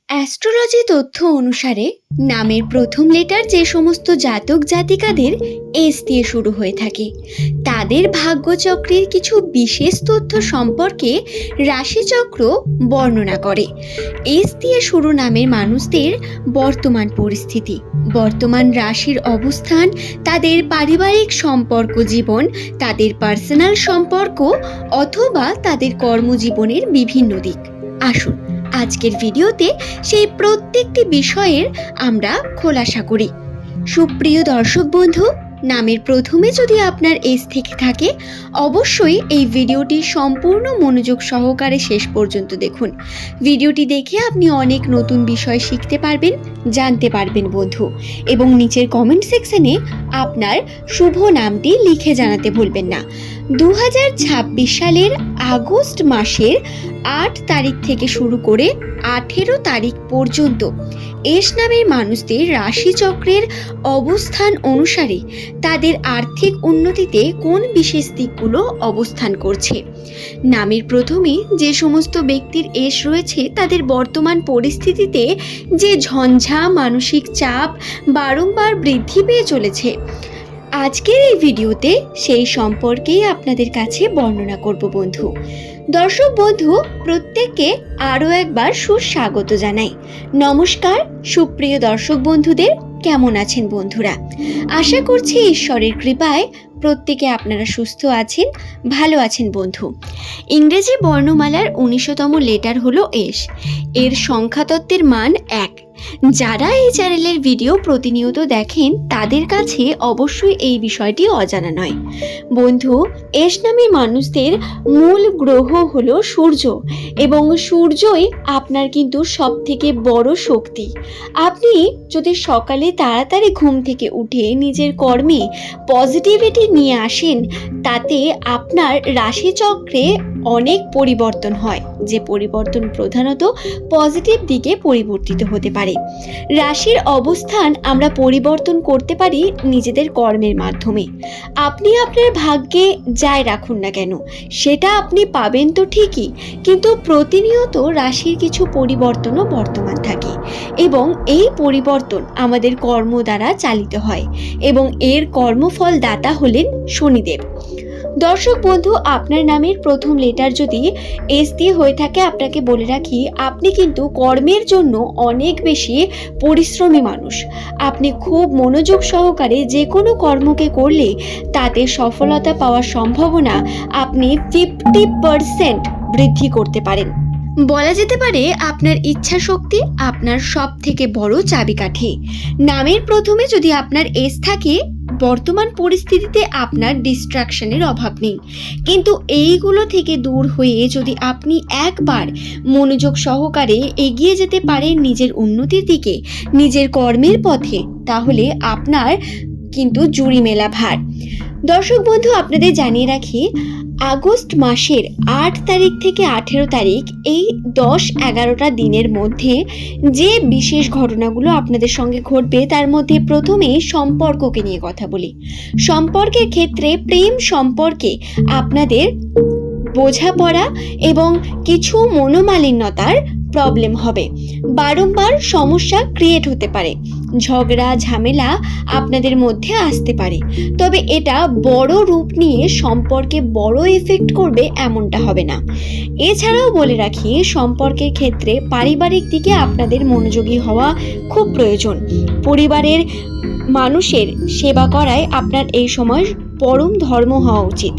Astrology তথ্য অনুসারে নামের প্রথম লেটার যে সমস্ত জাতক জাতিকাদের এস দিয়ে শুরু হয়ে থাকে তাদের ভাগ্যচক্রের কিছু বিশেষ তথ্য সম্পর্কে রাশিচক্র বর্ণনা করে। এস দিয়ে শুরু নামের মানুষদের বর্তমান পরিস্থিতি, বর্তমান রাশির অবস্থান, তাদের পারিবারিক সম্পর্ক জীবন, তাদের পার্সোনাল সম্পর্ক অথবা তাদের কর্মজীবনের বিভিন্ন দিক। আসুন আজকের ভিডিওতে সেই প্রত্যেকটি বিষয়ের আমরা খোলাসা করি। সুপ্রিয় দর্শক বন্ধু, নামের প্রথমে যদি আপনার এস থেকে থাকে অবশ্যই এই ভিডিওটি সম্পূর্ণ মনোযোগ সহকারে শেষ পর্যন্ত দেখুন। ভিডিওটি দেখে আপনি অনেক নতুন বিষয় শিখতে পারবেন, জানতে পারবেন বন্ধু, এবং নিচের কমেন্ট সেকশনে আপনার শুভ নামটি লিখে জানাতে ভুলবেন না। 2026 সালের আগস্ট মাসের 8 তারিখ থেকে শুরু করে 18 তারিখ পর্যন্ত এস নামের মানুষদের রাশিচক্রের অবস্থান অনুসারে তাদের আর্থিক উন্নতিতে কোন বিশেষ দিকগুলো অবস্থান করছে। নামের প্রথমে যে সমস্ত ব্যক্তির এস রয়েছে তাদের বর্তমান পরিস্থিতিতে যে ঝঞ্ঝা, মানসিক চাপ বারংবার বৃদ্ধি পেয়ে চলেছে, আজকের এই ভিডিওতে সেই সম্পর্কেই আপনাদের কাছে বর্ণনা করব বন্ধু। দর্শক বন্ধু প্রত্যেককে আরও একবার সুস্বাগত জানাই। নমস্কার সুপ্রিয় দর্শক বন্ধুদের, কেমন আছেন বন্ধুরা? আশা করছি ঈশ্বরের কৃপায় প্রত্যেকে আপনারা সুস্থ আছেন, ভালো আছেন বন্ধু। ইংরেজি বর্ণমালার 19তম লেটার হলো এস। এর সংখ্যাতত্ত্বের মান 1। যারা এই চ্যানেলের ভিডিও প্রতিনিয়ত দেখেন তাদের কাছে অবশ্যই এই বিষয়টি অজানা নয়। বন্ধু, এস নামের মানুষদের মূল গ্রহ হলো সূর্য, এবং সূর্যই আপনার কিন্তু সব থেকে বড় শক্তি। আপনি যদি সকালে তাড়াতাড়ি ঘুম থেকে উঠে নিজের কর্মে পজিটিভিটি নিয়ে আসেন, তাতে আপনার রাশিচক্রে অনেক পরিবর্তন হয়, যে পরিবর্তন প্রধানত পজিটিভ দিকে পরিবর্তিত হতে পারে। রাশির অবস্থান আমরা পরিবর্তন করতে পারি নিজেদের কর্মের মাধ্যমে। আপনি আপনার ভাগ্যে যাই রাখুন না কেন সেটা আপনি পাবেন তো ঠিকই, কিন্তু প্রতিনিয়ত রাশির কিছু পরিবর্তনও বর্তমান থাকে, এবং এই পরিবর্তন আমাদের কর্ম দ্বারা চালিত হয়, এবং এর কর্মফল দাতা হলেন শনিদেব। দর্শক বন্ধু, আপনার নামের প্রথম লেটার যদি এস দিয়ে হয়ে থাকে, আপনাকে বলে রাখি আপনি কিন্তু কর্মের জন্য অনেক বেশি পরিশ্রমী মানুষ। আপনি খুব মনোযোগ সহকারে যে কোনো কর্মকে করলে তাতে সফলতা পাওয়ার সম্ভাবনা আপনি 50% বৃদ্ধি করতে পারেন। বলা যেতে পারে আপনার ইচ্ছা শক্তি আপনার সব থেকে বড় চাবিকাঠি। নামের প্রথমে যদি আপনার এস থাকে, বর্তমান পরিস্থিতিতে আপনার ডিস্ট্রাকশনের অভাব নেই, কিন্তু এইগুলো থেকে দূর হয়ে যদি আপনি একবার মনোযোগ সহকারে এগিয়ে যেতে পারেন নিজের উন্নতির দিকে, নিজের কর্মের পথে, তাহলে আপনার কিন্তু জুড়ি মেলা ভার। দর্শক বন্ধু, আপনাদের জানিয়ে রাখি আগস্ট মাসের 8 তারিখ থেকে 18 তারিখ এই 10-11টা দিনের মধ্যে যে বিশেষ ঘটনাগুলো আপনাদের সঙ্গে ঘটবে, তার মধ্যে প্রথমে সম্পর্ককে নিয়ে কথা বলি। সম্পর্কের ক্ষেত্রে প্রেম সম্পর্কে আপনাদের বোঝাপড়া এবং কিছু মনোমালিন্যতার প্রবলেম হবে, বারংবার সমস্যা ক্রিয়েট হতে পারে, ঝগড়া ঝামেলা আপনাদের মধ্যে আসতে পারে, তবে এটা বড় রূপ নিয়ে সম্পর্কে বড় এফেক্ট করবে এমনটা হবে না। এছাড়াও বলে রাখি সম্পর্কের ক্ষেত্রে পারিবারিক দিকে আপনাদের মনোযোগী হওয়া খুব প্রয়োজন। পরিবারের মানুষের সেবা করায় আপনার এই সময় পরম ধর্ম হওয়া উচিত,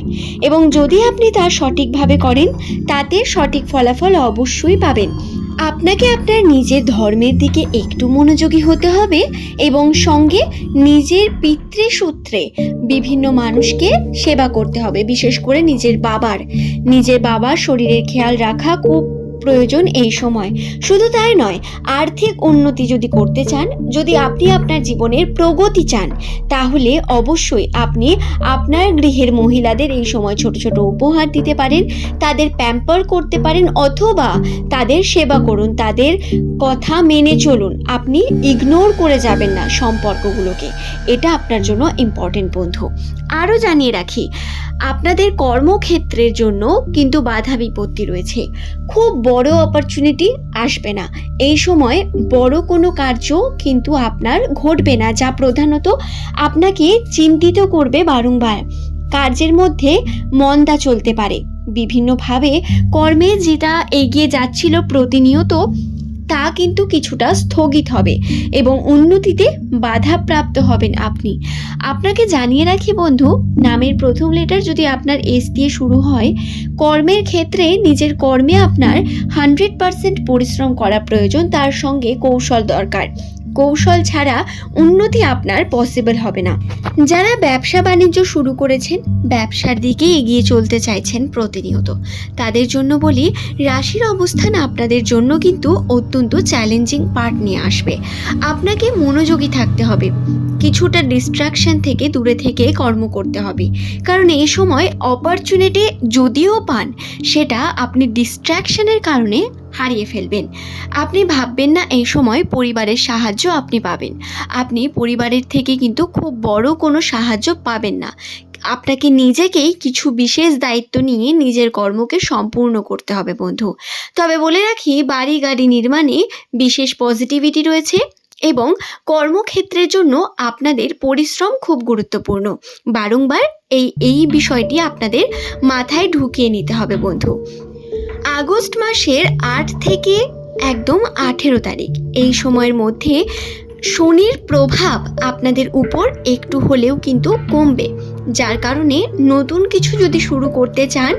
এবং যদি আপনি তা সঠিকভাবে করেন তাতে সঠিক ফলাফল অবশ্যই পাবেন। আপনাকে আপনার নিজের ধর্মের দিকে একটু মনোযোগী হতে হবে, এবং সঙ্গে নিজের পিতৃসূত্রে বিভিন্ন মানুষকে সেবা করতে হবে, বিশেষ করে নিজের বাবার শরীরের খেয়াল রাখা খুব প্রয়োজন এই সময়। শুধু তাই নয়, আর্থিক উন্নতি যদি করতে চান, যদি আপনি আপনার জীবনের প্রগতি চান, তাহলে অবশ্যই আপনি আপনার গৃহের মহিলাদের এই সময় ছোট ছোট উপহার দিতে পারেন, তাদের প্যাম্পার করতে পারেন, অথবা তাদের সেবা করুন, তাদের কথা মেনে চলুন। আপনি ইগনোর করে যাবেন না সম্পর্কগুলোকে, এটা আপনার জন্য ইম্পর্টেন্ট বন্ধু। আরও জানিয়ে রাখি, আপনাদের কর্মক্ষেত্রের জন্য কিন্তু বাধা বিপত্তি রয়েছে। খুব বড় অপরচুনিটি আসবে না এই সময়, বড় কোনো কার্য কিন্তু আপনার ঘটবে না, যা প্রধানত আপনাকে চিন্তিত করবে বারংবার। কার্যের মধ্যে মন্দা চলতে পারে, বিভিন্নভাবে কর্মে যেটা এগিয়ে যাচ্ছিল প্রতিনিয়ত তা কিন্তু কিছুটা স্থগিত হবে এবং উন্নতিতে বাধাপ্রাপ্ত হবেন আপনি। আপনাকে জানিয়ে রাখি বন্ধু, নামের প্রথম লেটার যদি আপনার এস দিয়ে শুরু হয়, কর্মের ক্ষেত্রে নিজের কর্মে আপনার 100% পরিশ্রম করা প্রয়োজন, তার সঙ্গে কৌশল দরকার। কৌশল ছাড়া উন্নতি আপনার পসিবল হবে না। যারা ব্যবসা বাণিজ্য শুরু করেছেন, ব্যবসার দিকে এগিয়ে চলতে চাইছেন প্রতিনিয়ত, তাদের জন্য বলি, রাশির অবস্থান আপনাদের জন্য কিন্তু অত্যন্ত চ্যালেঞ্জিং পার্ট নিয়ে আসবে। আপনাকে মনোযোগী থাকতে হবে, কিছুটা ডিস্ট্রাকশন থেকে দূরে থেকে কর্ম করতে হবে, কারণ এই সময় অপরচুনিটি যদিও পান, সেটা আপনি ডিস্ট্রাকশনের কারণে হারিয়ে ফেলবেন। আপনি ভাববেন না এই সময় পরিবারের সাহায্য আপনি পাবেন, আপনি পরিবারের থেকে কিন্তু খুব বড় কোনো সাহায্য পাবেন না। আপনাকে নিজেকেই কিছু বিশেষ দায়িত্ব নিয়ে নিজের কর্মকে সম্পূর্ণ করতে হবে বন্ধু। তবে বলে রাখি, বাড়ি গাড়ি নির্মাণে বিশেষ পজিটিভিটি রয়েছে এবং কর্মক্ষেত্রের জন্য আপনাদের পরিশ্রম খুব গুরুত্বপূর্ণ। বারংবার এই বিষয়টি আপনাদের মাথায় ঢুকিয়ে নিতে হবে বন্ধু। আগস্ট মাসের 8 থেকে একদম 18 তারিখ এই সময়ের মধ্যে শনির প্রভাব আপনাদের উপর একটু হলেও কিন্তু কমবে, যার কারণে নতুন কিছু যদি শুরু করতে চান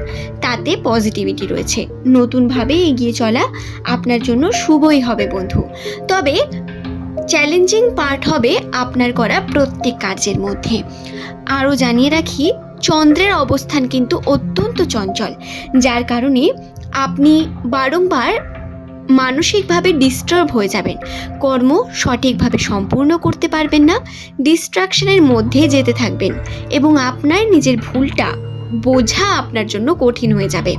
তাতে পজিটিভিটি রয়েছে। নতুনভাবে এগিয়ে চলা আপনার জন্য শুভই হবে বন্ধু। তবে চ্যালেঞ্জিং পার্ট হবে আপনার করা প্রত্যেক কাজের মধ্যে। আরও জানিয়ে রাখি, চন্দ্রের অবস্থান কিন্তু অত্যন্ত চঞ্চল, যার কারণে আপনি বারংবার মানসিকভাবে ডিস্টার্ব হয়ে যাবেন, কর্ম সঠিকভাবে সম্পূর্ণ করতে পারবেন না, ডিস্ট্রাকশনের মধ্যে যেতে থাকবেন এবং আপনার নিজের ভুলটা বোঝা আপনার জন্য কঠিন হয়ে যাবে।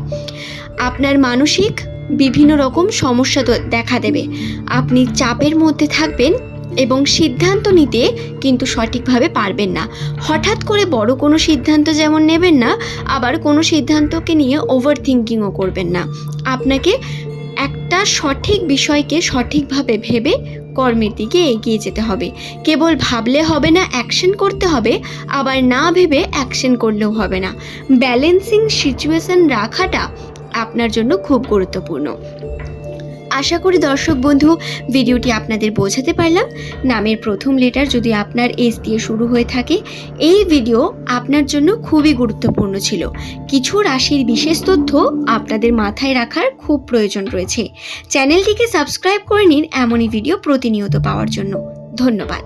আপনার মানসিক বিভিন্ন রকম সমস্যা দেখা দেবে, আপনি চাপের মধ্যে থাকবেন এবং সিদ্ধান্ত নিতে কিন্তু সঠিকভাবে পারবেন না। হঠাৎ করে বড় কোনো সিদ্ধান্ত যেমন নেবেন না, আবার কোনো সিদ্ধান্তকে নিয়ে ওভার থিঙ্কিংও করবেন না। আপনাকে একটা সঠিক বিষয়কে সঠিকভাবে ভেবে কর্মের দিকে এগিয়ে যেতে হবে। কেবল ভাবলে হবে না, অ্যাকশন করতে হবে, আবার না ভেবে অ্যাকশন করলেও হবে না। ব্যালেন্সিং সিচুয়েশন রাখাটা আপনার জন্য খুব গুরুত্বপূর্ণ। আশা করি দর্শক বন্ধু ভিডিওটি আপনাদের বোঝাতে পারলাম। নামের প্রথম লেটার যদি আপনার এস দিয়ে শুরু হয়ে থাকে, এই ভিডিও আপনার জন্য খুবই গুরুত্বপূর্ণ ছিল। কিছু রাশির বিশেষ তথ্য আপনাদের মাথায় রাখার খুব প্রয়োজন রয়েছে। চ্যানেলটিকে সাবস্ক্রাইব করে নিন এমনই ভিডিও প্রতিনিয়ত পাওয়ার জন্য। ধন্যবাদ।